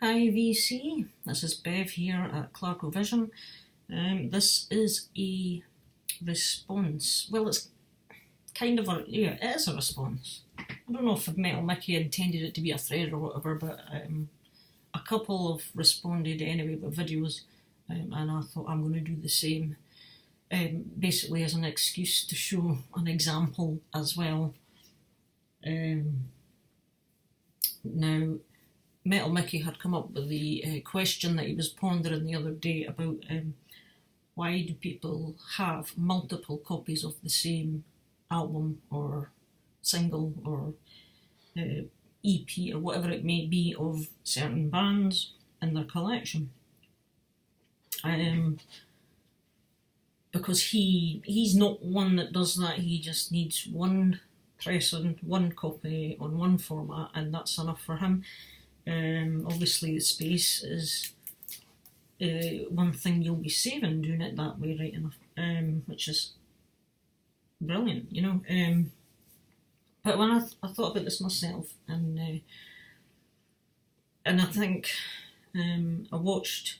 Hi VC, this is Bev here at Clarko Vision. This is a response. Well, it's kind of it is a response. I don't know if Metal Mickey intended it to be a thread or whatever, but a couple have responded anyway with videos, and I thought I'm going to do the same, basically as an excuse to show an example as well. Now, Metal Mickey had come up with the question that he was pondering the other day about why do people have multiple copies of the same album or single or EP or whatever it may be of certain bands in their collection. Because he's not one that does that. He just needs one pressing, one copy on one format, and that's enough for him. Obviously the space is one thing you'll be saving doing it that way, right enough, which is brilliant, you know. But when I thought about this myself, and I think I watched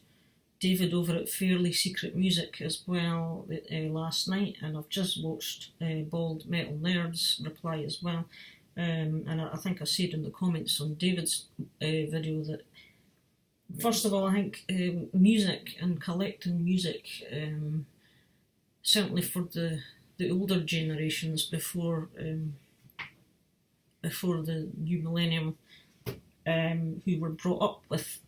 David over at Fairly Secret Music as well last night, and I've just watched Bald Metal Nerd's reply as well. And I think I said in the comments on David's video that, first of all, I think music and collecting music, certainly for the older generations before the new millennium, who were brought up with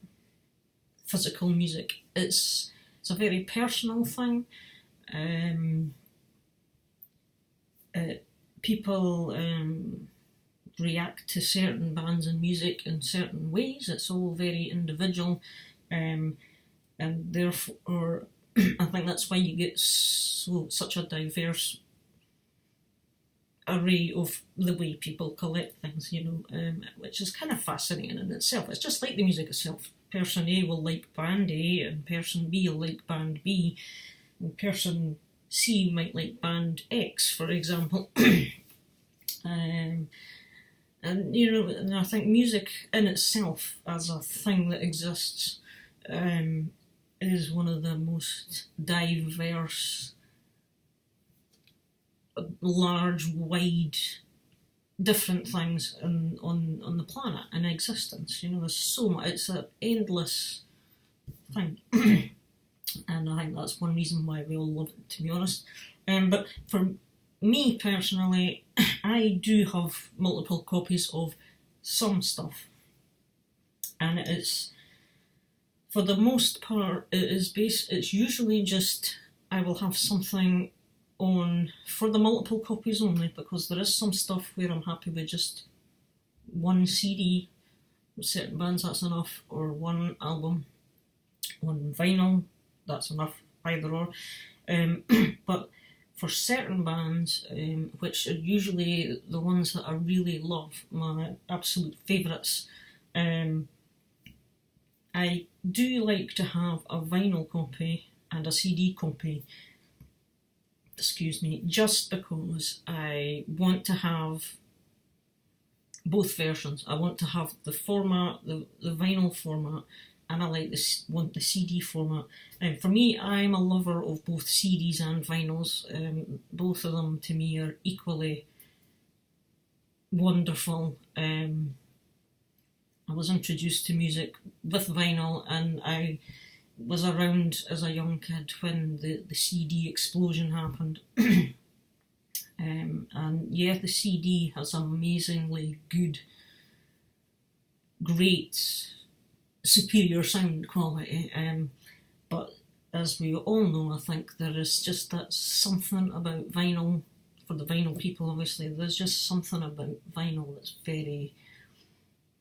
physical music, it's a very personal thing. People react to certain bands and music in certain ways. It's all very individual, and therefore I think that's why you get such a diverse array of the way people collect things, you know, which is kind of fascinating in itself. It's just like the music itself. Person A will like band A, and person B will like band B, and person C might like band X, for example. And, you know, and I think music in itself as a thing that exists is one of the most diverse, large, wide, different things on the planet in existence. You know, there's so much, it's an endless thing. And I think that's one reason why we all love it, to be honest. But for me personally, I do have multiple copies of some stuff, and it's, for the most part, it's usually just I will have something on for the multiple copies only, because there is some stuff where I'm happy with just one CD. With certain bands, that's enough, or one album on vinyl, that's enough, either or. But for certain bands, which are usually the ones that I really love, my absolute favourites, I do like to have a vinyl copy and a CD copy, just because I want to have both versions. I want to have the format, the vinyl format, and I want the CD format. For me, I'm a lover of both CDs and vinyls. Both of them, to me, are equally wonderful. I was introduced to music with vinyl, and I was around as a young kid when the CD explosion happened. And yeah, the CD has amazingly good, great, superior sound quality, but as we all know, I think there is just that something about vinyl, for the vinyl people obviously, there's just something about vinyl that's very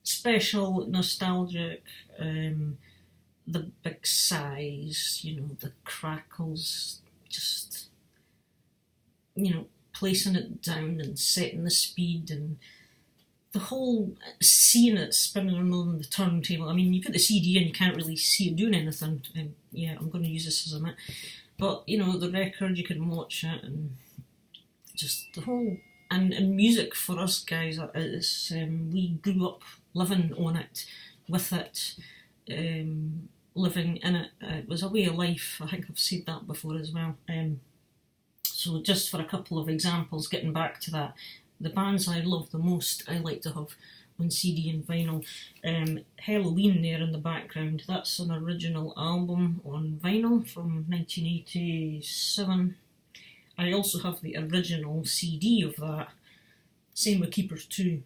special, nostalgic, the big size, you know, the crackles, just, you know, placing it down and setting the speed, and the whole seeing it spinning on the turntable. I mean, you put the CD in, you can't really see it doing anything. Yeah, I'm going to use this as a minute. But, you know, the record, you can watch it, and just the whole... And music for us guys, is, we grew up living on it, with it. living in it. It was a way of life. I think I've said that before as well. So just for a couple of examples, getting back to that, the bands I love the most, I like to have on CD and vinyl. Halloween there in the background, that's an original album on vinyl from 1987. I also have the original CD of that, same with Keepers 2,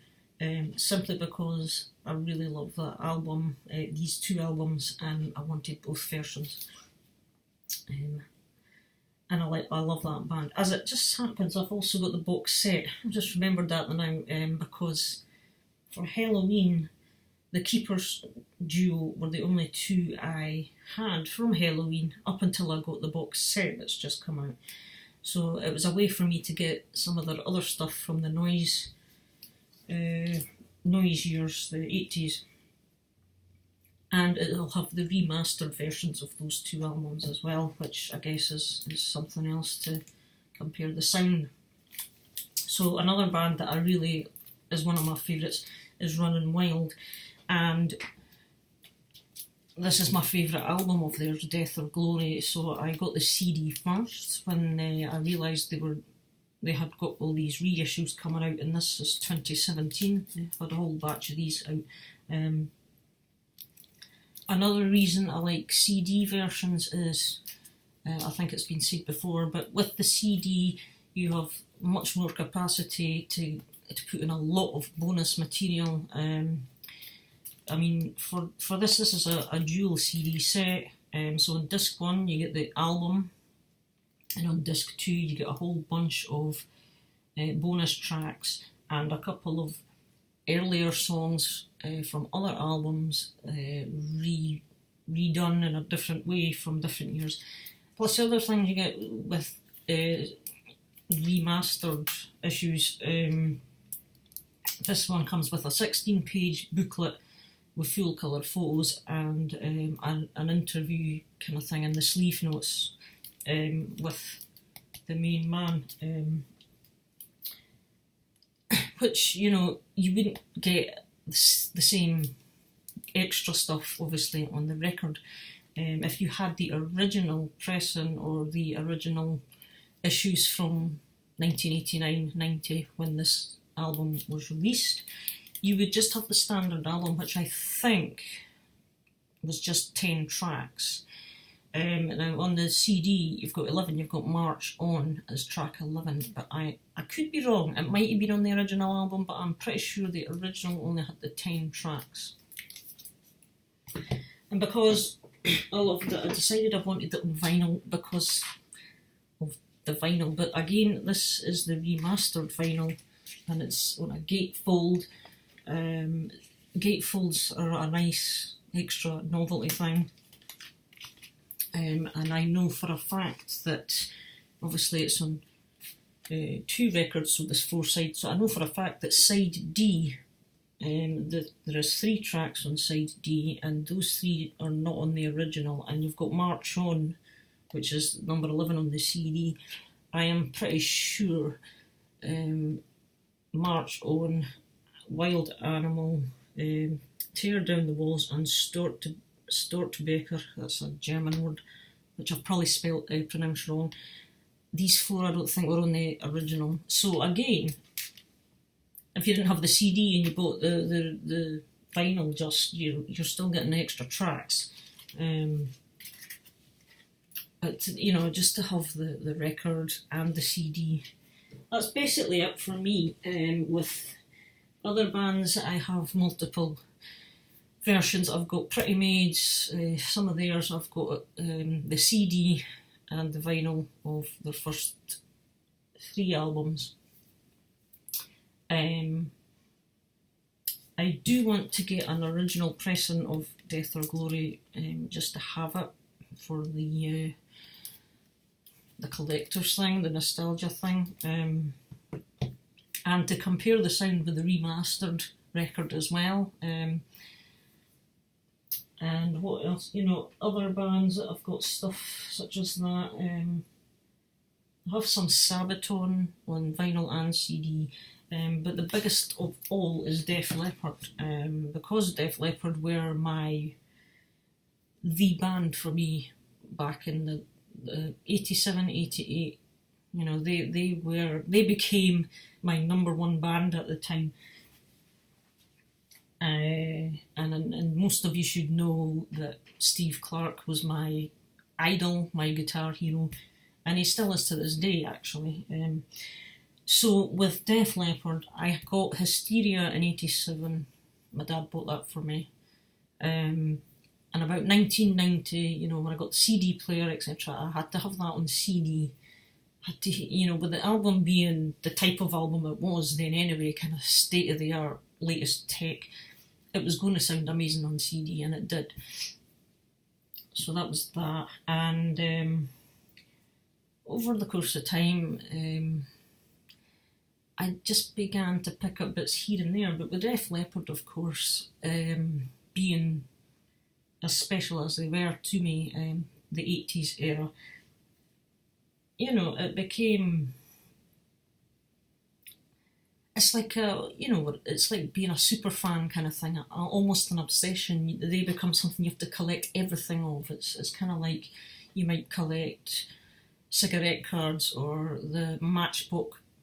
simply because I really love that album, these two albums, and I wanted both versions. And I love that band. As it just happens, I've also got the box set. I just remembered that now, because for Halloween, the Keepers duo were the only two I had from Halloween up until I got the box set that's just come out. So it was a way for me to get some of their other stuff from the noise years, the 80s. And it'll have the remastered versions of those two albums as well, which I guess is something else to compare the sound. So another band that I really is one of my favourites is Running Wild, and this is my favourite album of theirs, Death or Glory. So I got the CD first when I realised they had got all these reissues coming out, and this is 2017. They had a whole batch of these out. Another reason I like CD versions is, I think it's been said before, but with the CD you have much more capacity to put in a lot of bonus material. I mean, for this is a dual CD set, so on disc 1 you get the album, and on disc 2 you get a whole bunch of bonus tracks and a couple of earlier songs from other albums redone in a different way from different years. Plus the other thing you get with remastered issues, this one comes with a 16-page booklet with full colour photos and an interview kind of thing in the sleeve notes with the main man, which, you know, you wouldn't get the same extra stuff obviously on the record if you had the original pressing or the original issues from 1989-90 when this album was released. You would just have the standard album, which I think was just 10 tracks. Now on the CD you've got 11, you've got March On as track 11, but I could be wrong, it might have been on the original album, but I'm pretty sure the original only had the 10 tracks. And because I loved it, I decided I wanted it on vinyl because of the vinyl, but again this is the remastered vinyl and it's on a gatefold. Gatefolds are a nice extra novelty thing. And I know for a fact that obviously it's on 2 records, so there's 4 sides. So I know for a fact that side D, there is 3 tracks on side D, and those 3 are not on the original. And you've got March On, which is number 11 on the CD. I am pretty sure March On, Wild Animal, Tear Down the Walls, and Stortbeker, that's a German word, which I've probably pronounced wrong. These 4 I don't think were on the original. So again, if you didn't have the CD and you bought the vinyl, just you're still getting extra tracks. But you know, just to have the record and the CD. That's basically it for me. With other bands, I have multiple versions. I've got Pretty Maids, some of theirs I've got the CD and the vinyl of their first 3 albums. I do want to get an original pressing of Death or Glory, just to have it for the collector's thing, the nostalgia thing, and to compare the sound with the remastered record as well. And what else? You know, other bands that I've got stuff such as that. I have some Sabaton on vinyl and CD, but the biggest of all is Def Leppard. Because Def Leppard were my the band for me back in the 87, 88. You know, they became my number one band at the time. And most of you should know that Steve Clark was my idol, my guitar hero, and he still is to this day, actually. So with Def Leppard, I got Hysteria in 87. My dad bought that for me. And about 1990, you know, when I got the CD player, etc., I had to have that on CD. Had to, you know, with the album being the type of album it was then anyway, kind of state-of-the-art, latest tech, it was going to sound amazing on CD, and it did. So that was that. And over the course of time, I just began to pick up bits here and there. But with Def Leppard, of course, being as special as they were to me, the 80s era, you know, it became... It's like it's like being a super fan kind of thing, almost an obsession. They become something you have to collect everything of. It's kind of like you might collect cigarette cards or the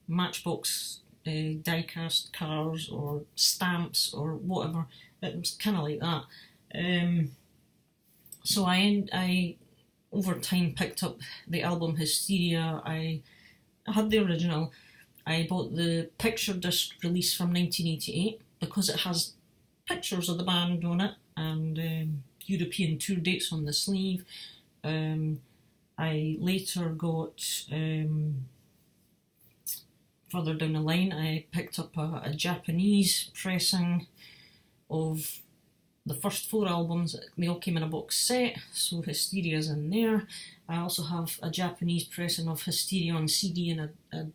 Matchbox die-cast cars or stamps or whatever. It was kind of like that. So I over time picked up the album Hysteria. I had the original. I bought the picture disc release from 1988 because it has pictures of the band on it and European tour dates on the sleeve. I later got, further down the line, I picked up a Japanese pressing of the first 4 albums. They all came in a box set, so Hysteria's in there. I also have a Japanese pressing of Hysteria on CD in a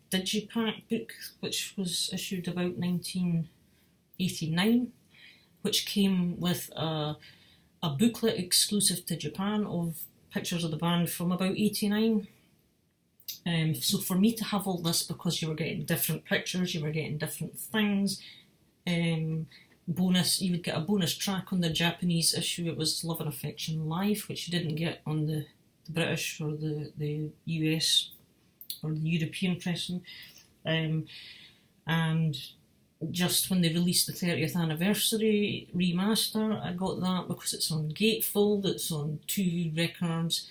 Digipack book, which was issued about 1989, which came with a booklet exclusive to Japan of pictures of the band from about 89. So for me to have all this, because you were getting different pictures, you were getting different things, bonus, you would get a bonus track on the Japanese issue. It was Love and Affection Live, which you didn't get on the British or the US or the European pressing. And just when they released the 30th anniversary remaster, I got that because it's on Gatefold, it's on 2 records.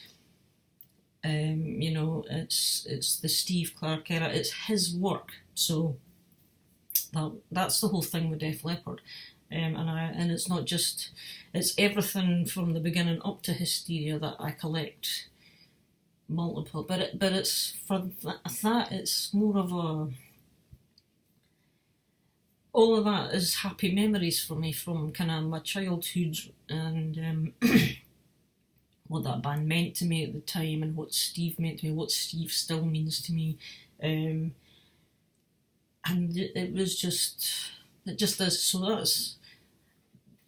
You know, it's the Steve Clark era, it's his work. So that's the whole thing with Def Leppard. And it's not just, it's everything from the beginning up to Hysteria that I collect multiple, but it's for that it's more of a, all of that is happy memories for me from kind of my childhood and what that band meant to me at the time and what Steve meant to me, what Steve still means to me. And it was just, it just is. So that's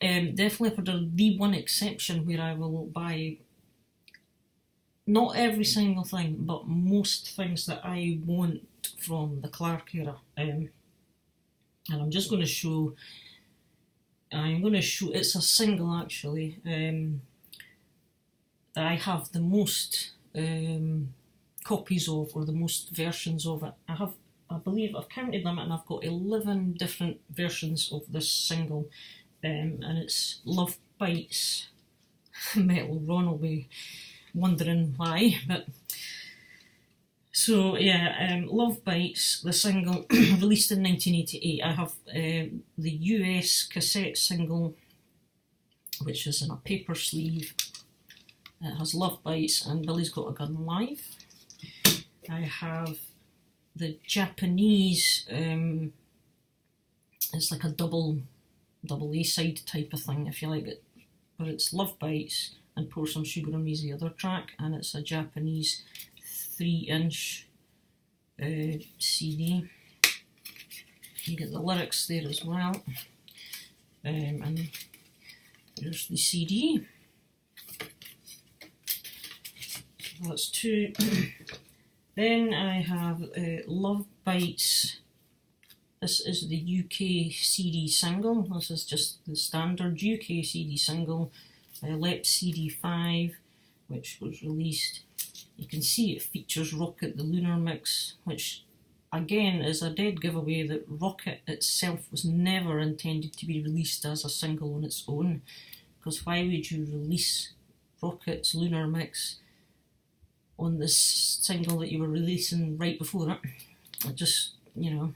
Def Leppard are the one exception where I will buy not every single thing, but most things that I want from the Clark era. And I'm just going to show, it's a single actually, that I have the most copies of, or the most versions of it. I believe I've counted them and I've got 11 different versions of this single, and it's Love Bites. Metal Ron will be wondering why, but so yeah, Love Bites, the single released in 1988. I have the US cassette single, which is in a paper sleeve. It has Love Bites and Billy's Got a Gun Live. I have the Japanese, it's like a double A-side type of thing, if you like it, but it's Love Bites and Pour Some Sugar on Me's the other track, and it's a Japanese 3-inch CD. You get the lyrics there as well, and there's the CD. That's 2. Then I have Love Bites. This is the UK CD single. This is just the standard UK CD single. Lep CD5, which was released. You can see it features Rocket the Lunar Mix, which again is a dead giveaway that Rocket itself was never intended to be released as a single on its own, because why would you release Rocket's Lunar Mix on this single that you were releasing right before it? It just, you know,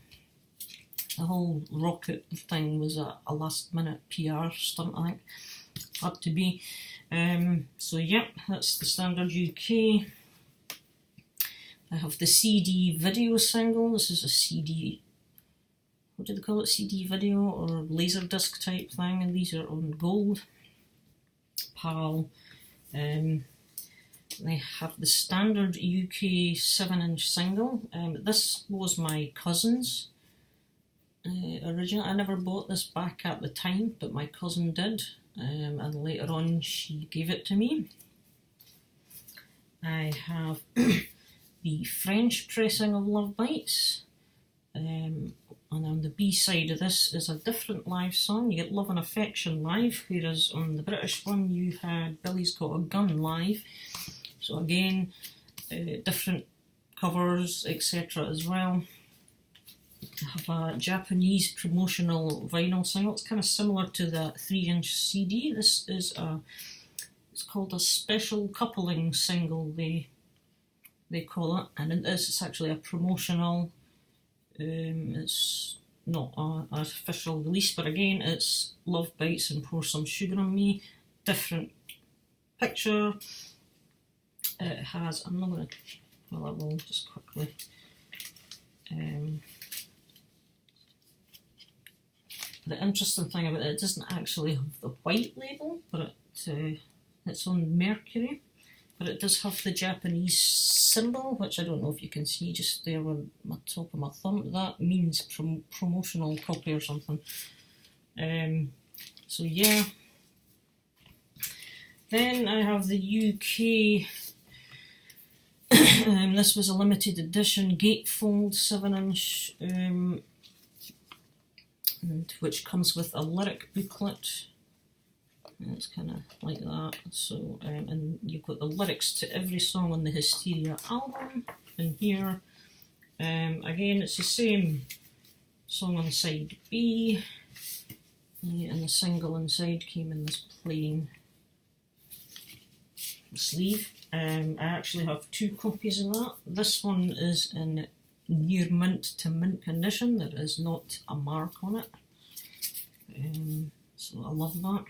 the whole Rocket thing was a last minute PR stunt, I think. Had to be. So yep, that's the standard UK. I have the CD video single. This is a CD, what do they call it, CD video or laserdisc type thing, and these are on gold. PAL. They have the standard UK 7-inch single. This was my cousin's original. I never bought this back at the time, but my cousin did, and later on she gave it to me. I have the French pressing of Love Bites, and on the B side of this is a different live song. You get Love and Affection live, whereas on the British one you had Billy's Got a Gun live. So again, different covers, etc. as well. I have a Japanese promotional vinyl single. It's kind of similar to the 3-inch CD. This is it's called a special coupling single, they call it, and in this it's actually a promotional. It's not an official release, but again it's Love Bites and Pour Some Sugar on Me. Different picture. It has, I'm not going to, well I will just quickly. The interesting thing about it doesn't actually have the white label, but it's on Mercury. But it does have the Japanese symbol, which I don't know if you can see just there on my top of my thumb. That means promotional copy or something. So yeah. Then I have the UK. This was a limited edition gatefold 7-inch, which comes with a lyric booklet. It's kind of like that. So, and you've got the lyrics to every song on the Hysteria album in here. Again, it's the same song on side B, and the single inside came in this plain sleeve. I actually have 2 copies of that. This one is in near mint to mint condition. There is not a mark on it. So I love that.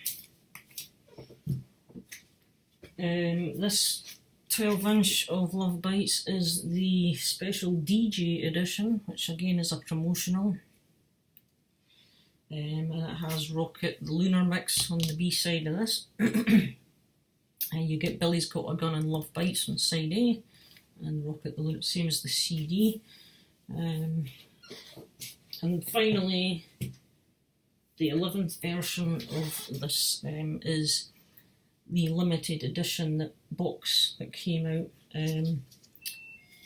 This 12-inch of Love Bites is the special DJ edition, which again is a promotional. And it has Rocket the Lunar Mix on the B side of this. And you get Billy's Got a Gun and Love Bites on side A, and Rocket the Lunar, same as the CD. And finally, the 11th version of this is the limited edition box that came out.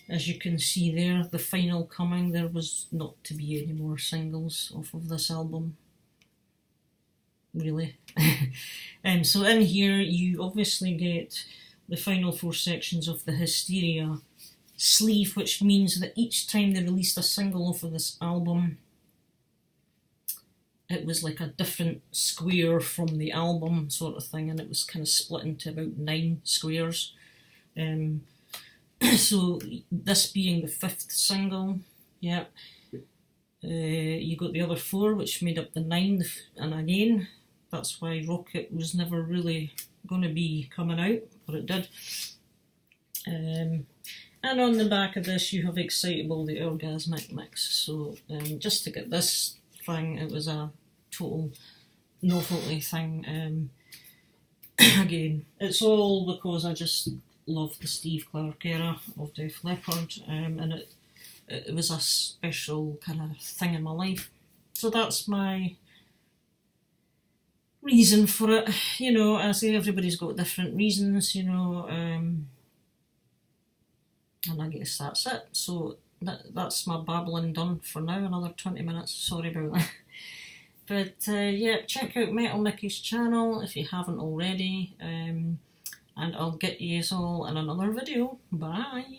As you can see there, the final coming, there was not to be any more singles off of this album, really. So in here you obviously get the final 4 sections of the Hysteria sleeve, which means that each time they released a single off of this album, it was like a different square from the album sort of thing, and it was kind of split into about 9 squares. So this being the 5th single, yeah, you got the other 4 which made up the 9, and again that's why Rocket was never really going to be coming out, but it did. And on the back of this you have Excitable, the Orgasmic Mix. So just to get this thing, it was a total novelty thing. Again, it's all because I just love the Steve Clark era of Def Leppard, and it was a special kind of thing in my life. So that's my reason for it. You know, I say everybody's got different reasons, you know, and I guess that's it. So that's my babbling done for now. Another 20 minutes, sorry about that. But yeah, check out Metal Mickey's channel if you haven't already, and I'll get you all in another video. Bye!